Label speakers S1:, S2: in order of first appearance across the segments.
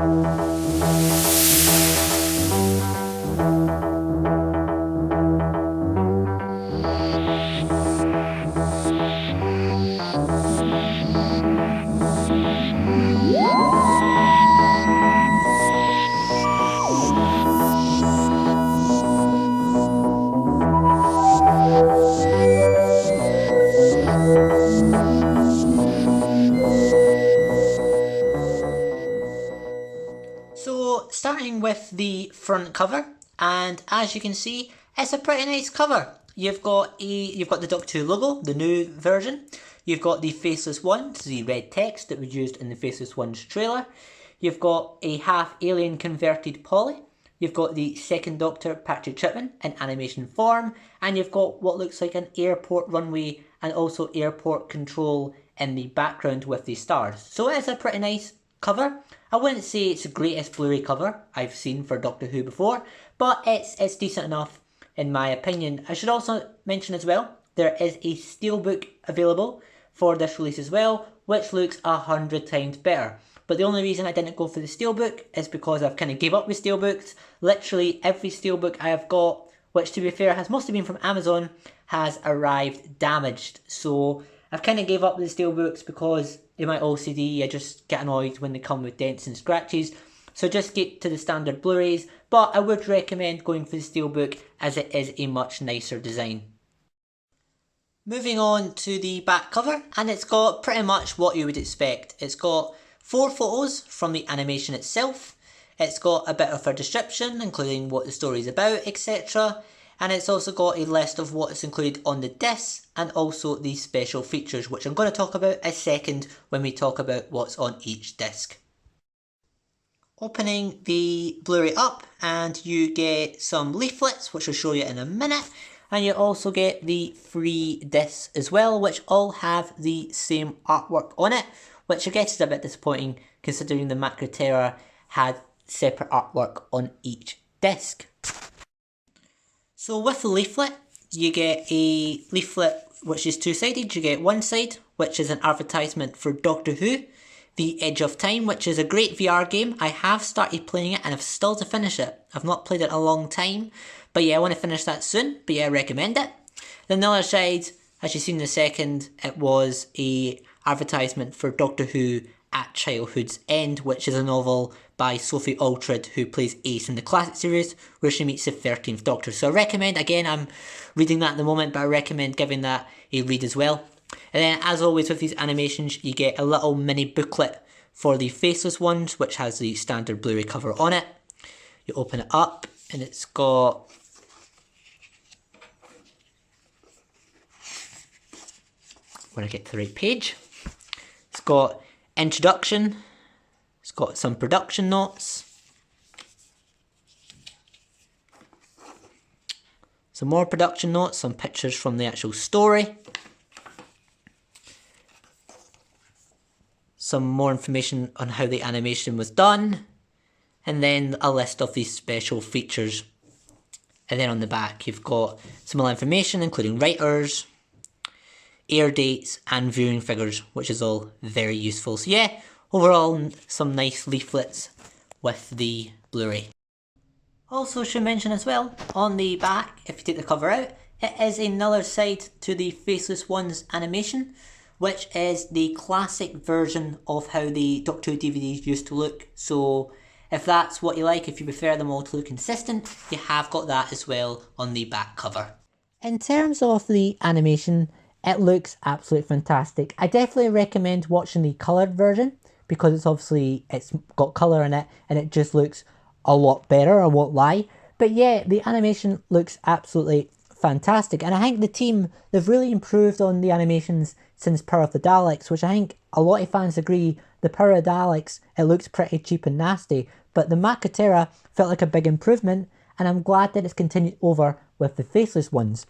S1: So starting with the front cover, and as you can see, it's a pretty nice cover. You've got the Doctor Who logo, the new version. You've got the Faceless Ones, the red text that was used in the Faceless Ones trailer. You've got a half alien converted Polly. You've got the second Doctor, Patrick Chipman, in animation form, and you've got what looks like an airport runway and also airport control in the background with the stars. So it is a pretty nice cover. I wouldn't say it's the greatest Blu-ray cover I've seen for Doctor Who before, but it's decent enough in my opinion. I should also mention as well, there is a steelbook available for this release as well, which looks 100 times better. But the only reason I didn't go for the steelbook is because I've kind of gave up with steelbooks. Literally every steelbook I have got, which to be fair has mostly been from Amazon, has arrived damaged. So I've kind of gave up with the steelbooks because in my OCD I just get annoyed when they come with dents and scratches. So just get to the standard Blu-rays, but I would recommend going for the steelbook as it is a much nicer design. Moving on to the back cover, and it's got pretty much what you would expect. It's got 4 photos from the animation itself. It's got a bit of a description, including what the story is about, etc. And it's also got a list of what is included on the disc and also the special features, which I'm going to talk about a second when we talk about what's on each disc. Opening the Blu-ray up, and you get some leaflets, which I'll show you in a minute. And you also get the 3 discs as well, which all have the same artwork on it, which I guess is a bit disappointing considering the Macroterra had separate artwork on each disc. So with the leaflet, you get a leaflet which is 2-sided. You get one side, which is an advertisement for Doctor Who, The Edge of Time, which is a great VR game. I have started playing it and I've still to finish it. I've not played it in a long time, but yeah, I want to finish that soon, but yeah, I recommend it. Then the other side, as you've seen in the second, it was a advertisement for Doctor Who at Childhood's End, which is a novel by Sophie Aldred, who plays Ace in the classic series, where she meets the 13th Doctor. So I recommend, again, I'm reading that at the moment, but I recommend giving that a read as well. And then, as always with these animations, you get a little mini booklet for the Faceless Ones, which has the standard Blu-ray cover on it. You open it up, and it's got when I get to the right page, it's got introduction, it's got some production notes, some more production notes, some pictures from the actual story, some more information on how the animation was done, and then a list of these special features. And then on the back you've got some more information, including writers, air dates and viewing figures, which is all very useful. So yeah, overall some nice leaflets with the Blu-ray. Also should mention as well, on the back, if you take the cover out, it is another side to the Faceless Ones animation, which is the classic version of how the Doctor Who DVDs used to look. So if that's what you like, if you prefer them all to look consistent, you have got that as well on the back cover. In terms of the animation, it looks absolutely fantastic. I definitely recommend watching the coloured version because it's got colour in it and it just looks a lot better, I won't lie. But yeah, the animation looks absolutely fantastic, and I think the team, they've really improved on the animations since Power of the Daleks, which I think a lot of fans agree, the Power of the Daleks, it looks pretty cheap and nasty, but the Macroterra felt like a big improvement, and I'm glad that it's continued over with the Faceless Ones.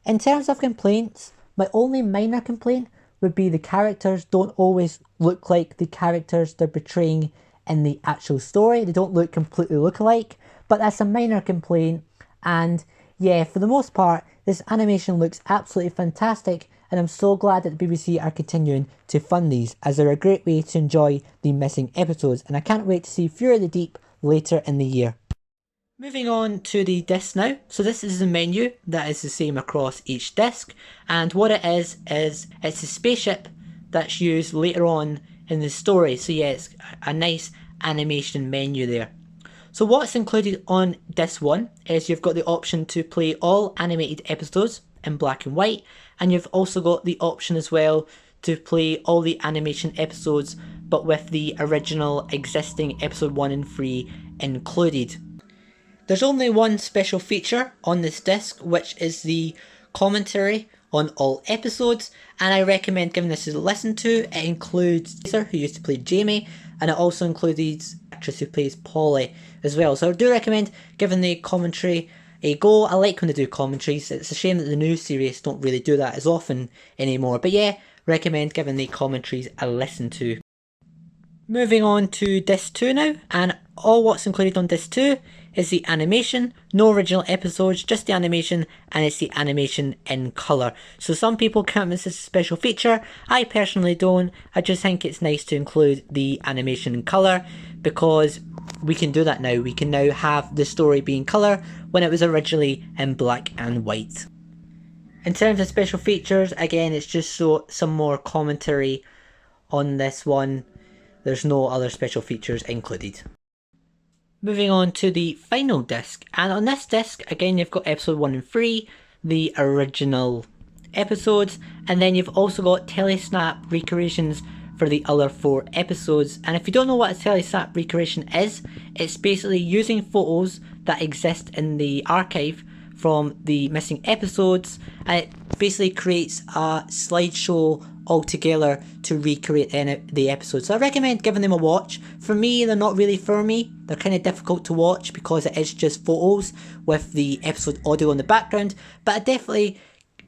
S1: In terms of complaints, my only minor complaint would be the characters don't always look like the characters they're portraying in the actual story. They don't look completely look-alike, but that's a minor complaint. And yeah, for the most part, this animation looks absolutely fantastic, and I'm so glad that the BBC are continuing to fund these, as they're a great way to enjoy the missing episodes, and I can't wait to see Fury of the Deep later in the year. Moving on to the disc now. So this is the menu that is the same across each disc, and what it is it's a spaceship that's used later on in the story. So yeah, it's a nice animation menu there. So what's included on disc 1 is you've got the option to play all animated episodes in black and white, and you've also got the option as well to play all the animation episodes but with the original existing episode 1 and 3 included. There's only one special feature on this disc, which is the commentary on all episodes, and I recommend giving this a listen to. It includes Lisa, who used to play Jamie, and it also includes the actress who plays Polly as well. So I do recommend giving the commentary a go. I like when they do commentaries. It's a shame that the new series don't really do that as often anymore. But yeah, recommend giving the commentaries a listen to. Moving on to disc 2 now, and all what's included on disc 2 is the animation, no original episodes, just the animation, and it's the animation in colour. So some people count this as a special feature. I personally don't. I just think it's nice to include the animation in colour, because we can do that now. We can now have the story be in colour when it was originally in black and white. In terms of special features, again, it's just some more commentary on this one. There's no other special features included. Moving on to the final disc, and on this disc, again, you've got episode 1 and 3, the original episodes, and then you've also got telesnap recreations for the other 4 episodes. And if you don't know what a telesnap recreation is, it's basically using photos that exist in the archive from the missing episodes, and it basically creates a slideshow altogether to recreate the episodes. So I recommend giving them a watch. For me, they're not really for me. They're kind of difficult to watch because it is just photos with the episode audio in the background, but I definitely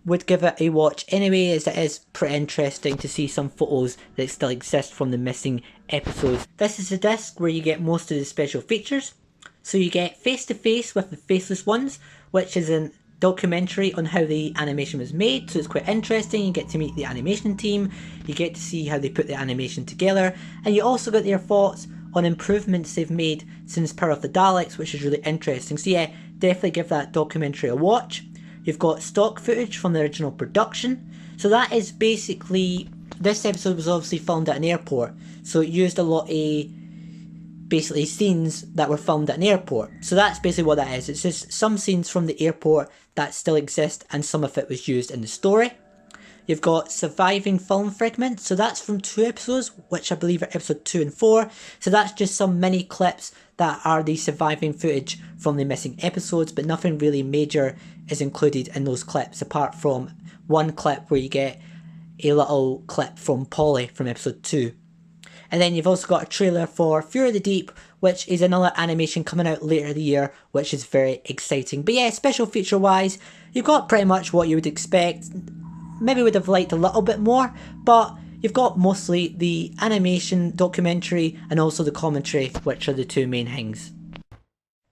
S1: would give it a watch anyway, as it is pretty interesting to see some photos that still exist from the missing episodes. This is the disc where you get most of the special features. So you get Face to Face with the Faceless Ones, which is a documentary on how the animation was made, so it's quite interesting. You get to meet the animation team, you get to see how they put the animation together, and you also get their thoughts on improvements they've made since Power of the Daleks, which is really interesting. So yeah, definitely give that documentary a watch. You've got stock footage from the original production, so that is basically, this episode was obviously filmed at an airport, so it used a lot of basically scenes that were filmed at an airport. So that's basically what that is. It's just some scenes from the airport that still exist, and some of it was used in the story. You've got surviving film fragments, so that's from 2 episodes, which I believe are episode 2 and 4. So that's just some mini clips that are the surviving footage from the missing episodes, but nothing really major is included in those clips, apart from one clip where you get a little clip from Polly from episode 2. And then you've also got a trailer for Fury of the Deep, which is another animation coming out later in the year, which is very exciting. But yeah, special feature wise, you've got pretty much what you would expect. Maybe would have liked a little bit more, but you've got mostly the animation, documentary, and also the commentary, which are the 2 main things.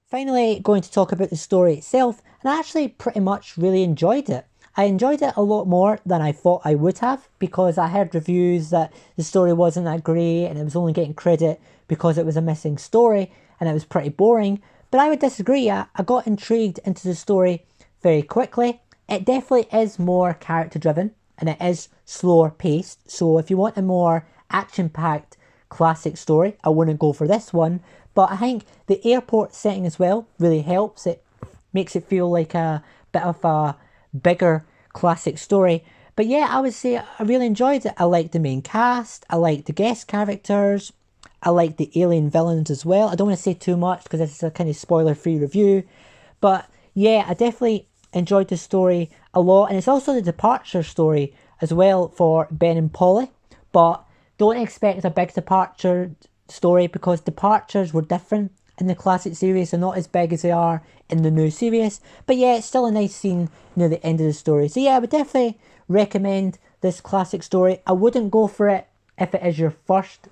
S1: Finally, going to talk about the story itself, and I actually pretty much really enjoyed it. I enjoyed it a lot more than I thought I would have, because I heard reviews that the story wasn't that great and it was only getting credit because it was a missing story and it was pretty boring. But I would disagree. I got intrigued into the story very quickly. It definitely is more character driven and it is slower paced. So if you want a more action packed classic story, I wouldn't go for this one. But I think the airport setting as well really helps. It makes it feel like a bit of a bigger classic story. But yeah, I would say I really enjoyed it. I liked the main cast, I liked the guest characters, I liked the alien villains as well. I don't want to say too much because this is a kind of spoiler free review, but yeah, I definitely enjoyed the story a lot. And it's also the departure story as well for Ben and Polly, but don't expect a big departure story because departures were different in the classic series. They're not as big as they are in the new series, but yeah, it's still a nice scene near the end of the story. So yeah, I would definitely recommend this classic story. I wouldn't go for it if it is your first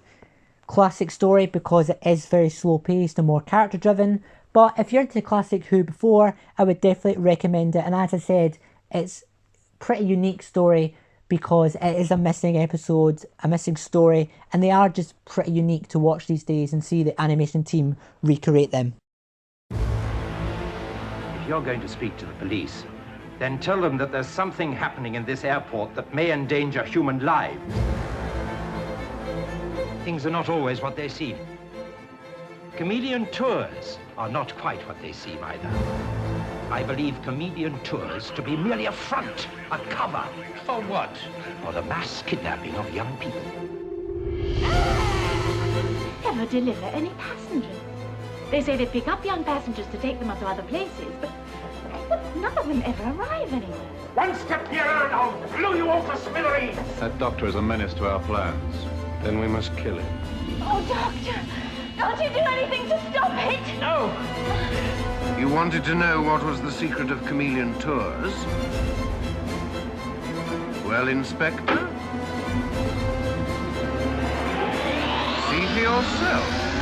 S1: classic story because it is very slow paced and more character driven, but if you're into classic Who before, I would definitely recommend it. And as I said, it's a pretty unique story because it is a missing episode, a missing story, and they are just pretty unique to watch these days and see the animation team recreate them.
S2: If you're going to speak to the police, then tell them that there's something happening in this airport that may endanger human lives. Things are not always what they seem. Comedian tours are not quite what they seem either. I believe comedian tours to be merely a front, a cover. For what? For the mass kidnapping of young people.
S3: Never deliver any passengers. They say they pick up young passengers to take them up to other places, but none of them ever arrive anywhere.
S2: One step nearer and I'll blow you all to smithereens!
S4: That doctor is a menace to our plans. Then we must kill him.
S3: Oh, Doctor! Can't you do anything to stop it?
S2: No!
S5: You wanted to know what was the secret of chameleon tours? Well, Inspector, see for yourself.